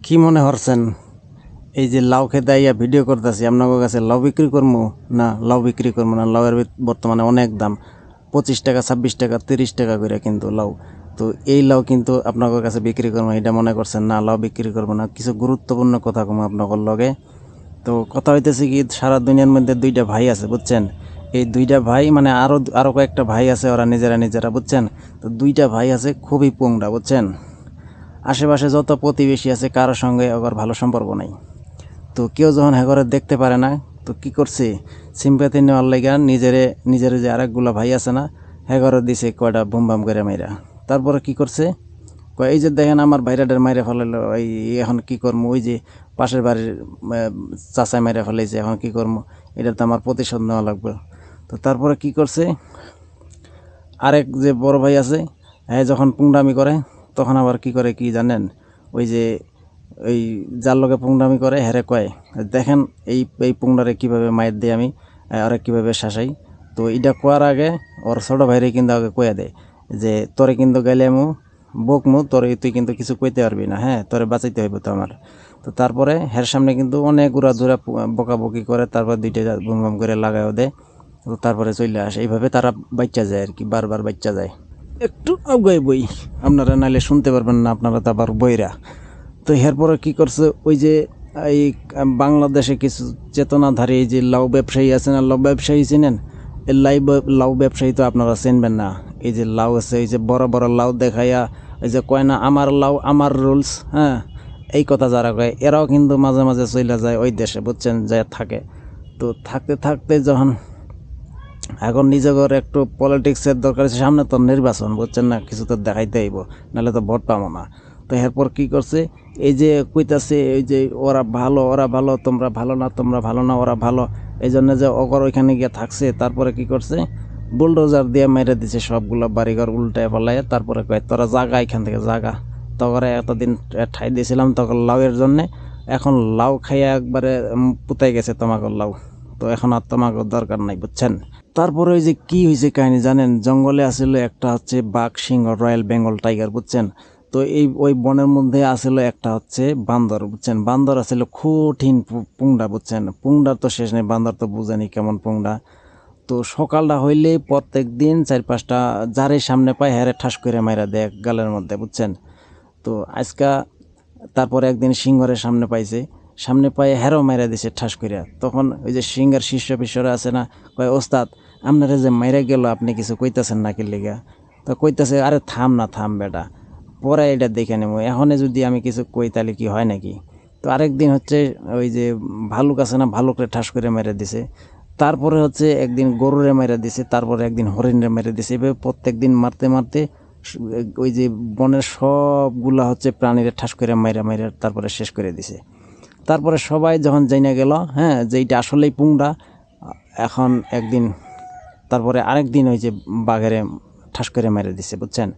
কি মনে হচ্ছেন এই যে লাউ খেতে আইয়া ভিডিও করতেছি আপনার কাছে লাউ বিক্রি করবো না লাউ বিক্রি করবো না? লাউয়ের বর্তমানে অনেক দাম, 25 টাকা 26 টাকা 30 টাকা করে কিন্তু লাউ। তো এই লাউ কিন্তু আপনার কাছে বিক্রি করবো এটা মনে করছেন না? লাউ বিক্রি করবো না, কিছু গুরুত্বপূর্ণ কথা কম আপনার লগে। তো কথা হইতেছে কি, সারা দুনিয়ার মধ্যে দুইটা ভাই আছে বুঝছেন। এই দুইটা ভাই মানে আরো কয়েকটা ভাই আছে, ওরা নিজেরা বুঝছেন। তো দুইটা ভাই আছে খুবই পোংরা বুঝছেন। আশেপাশে যত প্রতিবেশী আছে কারোর সঙ্গে আবার ভালো সম্পর্ক নাই। তো কেউ যখন হ্যাঁ দেখতে পারে না, তো কি করছে, সিম্পাতি নেওয়ার লাইগা নিজের যে আরেকগুলা ভাই আছে না, হ্যাঁ দিছে কয়টা বুম বাম করে মাইরা। তারপরে কি করছে, কয় এই যে দেখেন আমার ভাইরাডের মাইরে ফেলাইলো, এই এখন কি করবো, ওই যে পাশের বাড়ির চাচাই মাইরে ফেলাইছে, এখন কি করবো, এটা তো আমার প্রতিশোধ নেওয়া লাগবে। তো তারপরে কি করছে, আরেক যে বড় ভাই আছে, হ্যাঁ যখন পুংডামি করে তখন আবার কি করে কি জানেন, ওই যে ওই যার লগে পুংডামি করে হেরে কয়, দেখেন এই এই পুংডারে কীভাবে মায়ের দিয়ে আমি আরে কীভাবে শাসাই। তো এটা কোয়ার আগে ওর ছোটো ভাইরে কিন্তু আগে কয়ে দেয় যে তোরে কিন্তু গেলে মু বকমু, তোরে তুই কিন্তু কিছু কইতে পারবি না, হ্যাঁ তোরে বাঁচাইতে হইব তো আমার। তো তারপরে হের সামনে কিন্তু অনেক উড়াধুরা বকাবকি করে, তারপর দুইটা বুম বুম করে লাগাইও দেয়। তো তারপরে চলে আসে, এইভাবে তারা বাচ্চা যায় আর কি, বারবার বাচ্চা যায়। একটু আগাই বই, আপনারা নাইলে শুনতে পারবেন না, আপনারা তো আবার বইরা। তো এরপরে কি করছে, ওই যে এই বাংলাদেশে কিছু চেতনাধারী এই যে লাউ ব্যবসায়ী আছে না, লাউ ব্যবসায়ী চিনেন? এই লাউ ব্যবসায়ী তো আপনারা চিনবেন না। এই যে লাউ আছে, এই যে বড় বড় লাউ দেখাইয়া এই যে কয় না আমার লাউ আমার রুলস, হ্যাঁ এই কথা যারা কয় এরাও কিন্তু মাঝে মাঝে চলে যায় ওই দেশে বুঝছেন, যে থাকে। তো থাকতে থাকতে যখন এখন নিজেদের একটু পলিটিক্সের দরকার আছে, সামনে তো নির্বাচন বুঝছেন না, কিছু তো দেখাইতে হইব, নাহলে তো ভোট পাবো না। তো এরপর কি করছে, এই যে কইতাছে এই যে ওরা ভালো তোমরা ভালো না, তোমরা ভালো না ওরা ভালো, এই জন্য যে অগর ওইখানে গিয়ে থাকছে। তারপরে কি করছে, বুলডোজার দিয়ে মেরে দিছে সবগুলো বাড়িঘর উল্টায় ফেলায়। তারপরে কয় তোরা জাগা এখান থেকে জাগা, তগরে এতদিন ঠাই দিয়েছিলাম তখন লাউয়ের জন্যে, এখন লাউ খাইয়া একবারে পুতাই গেছে তোমাকে লাউ, তো এখন আর তোমাকে দরকার নাই বুঝছেন। তারপরে ওই যে কি হয়েছে কাহিনী জানেন, জঙ্গলে আসছিল একটা হচ্ছে বাঘ, সিংহ, রয়্যাল বেঙ্গল টাইগার বুঝছেন। তো এই ওই বনের মধ্যে আসছিল একটা হচ্ছে বান্দর বুঝছেন, বান্দর আসছিল কঠিন পুংডা বুঝছেন, পুংডার তো শেষ নেই, বান্দর তো বুঝেনি কেমন পুংডা। তো সকালটা হইলে প্রত্যেক দিন 4-5টা যারে সামনে পায় হ্যারে ঠাস করে মাইরা দেয় গালের মধ্যে বুঝছেন। তো আজকা তারপরে একদিন সিংহরের সামনে পাইছে, সামনে পায়ে হ্যারো মাইরা দিছে ঠাস করিয়া। তখন ওই যে সিংহের শিষ্য পিষ্যরা আছে না, কয় ওস্তাদ আপনারা যে মাইরা গেল আপনি কিছু কইতাছেন নাকি লিগা? তো কইতাছে আরে থাম না থাম বেটা, পরে এটা দেখে নেবো, এখনে যদি আমি কিছু কই তাহলে কি হয় নাকি। তো আরেকদিন হচ্ছে ওই যে ভালুক আছে না, ভালুকরে ঠাস করে মেরে দিছে। তারপরে হচ্ছে একদিন গরুরে মেরে দিছে, তারপরে একদিন হরিণরে মেরে দিছে, এভাবে প্রত্যেক দিন মারতে মারতে ওই যে বনের সবগুলা হচ্ছে প্রাণীরা ঠাস করে মাইরা মাইরা তারপরে শেষ করে দিছে। তারপরে সবাই যখন জাইনা গেল হ্যাঁ যে এইটা আসলেই পুংরা, এখন একদিন তারপরে আরেকদিন ওই যে বাঘেরে ঠাস করে মেরে দিছে বুঝছেন।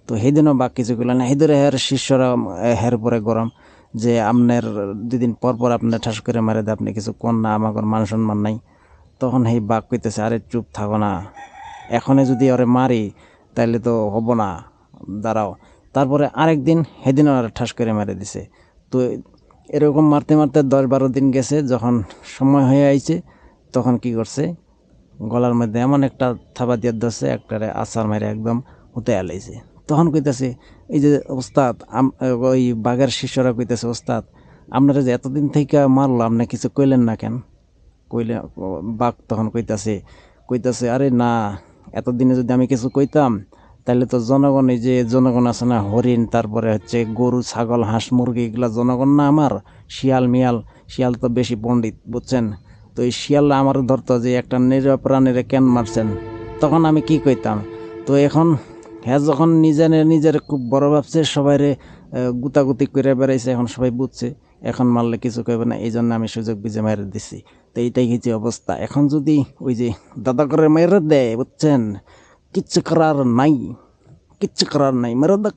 তো সেইদিনও বাঘ কিছু করল না, সেইদিনে হের শিষ্যরা হের পরে গরম যে আপনার 2 দিন পর পর আপনার ঠাস করে মেরে দেয়, আপনি কিছু কোন না, আমাকে মান সম্মান নাই। তখন সেই বাঘ কইতেছে আরে চুপ থাকো না, এখনে যদি ওরে মারি তাইলে তো হবো না, দাঁড়াও। তারপরে আরেক দিন সেদিনও আর ঠাস করে মেরে দিছে। তো এরকম মারতে মারতে 10-12 দিন গেছে, যখন সময় হয়ে আইছে তখন কি করছে, গলার মধ্যে এমন একটা থাবা দিয়ে ধরছে, একটারে আছাড় মেরে একদম হুতে আলাইছে। তখন কইতাছে এই যে ওস্তাদ, ওই বাঘের শিষ্যরা কইতেছে ওস্তাদ আপনারা যে এতদিন থেকে মারলো আপনি কিছু কইলেন না কেন? কইলে বাঘ তখন কইতাছে আরে না, এতদিনে যদি আমি কিছু কইতাম তাহলে তো জনগণ, এই যে জনগণ আছে না, হরিণ তারপরে হচ্ছে গরু ছাগল হাঁস মুরগি, এগুলা জনগণ না আমার, শিয়াল মিয়াল, শিয়াল তো বেশি পণ্ডিত বুঝছেন। তো এই শিয়াল আমার ধরতো যে একটা নিরপ্রাণীরে কেন মারছেন, তখন আমি কি কইতাম। তো এখন হ্যাঁ যখন নিজের খুব বড় ভাবছে, সবাইরে গুতাগুতি করে বেড়াইছে, এখন সবাই বুঝছে এখন মারলে কিছু কইবে না, এই জন্য আমি সুযোগ বুঝে মেরে দিছি। তো এইটাই হচ্ছে অবস্থা। এখন যদি ওই যে দাদা করে মেরে দেয় বুঝছেন, কিচ্ছু করার নাই, কিচ্ছু করার নাই, মেরে দেখ।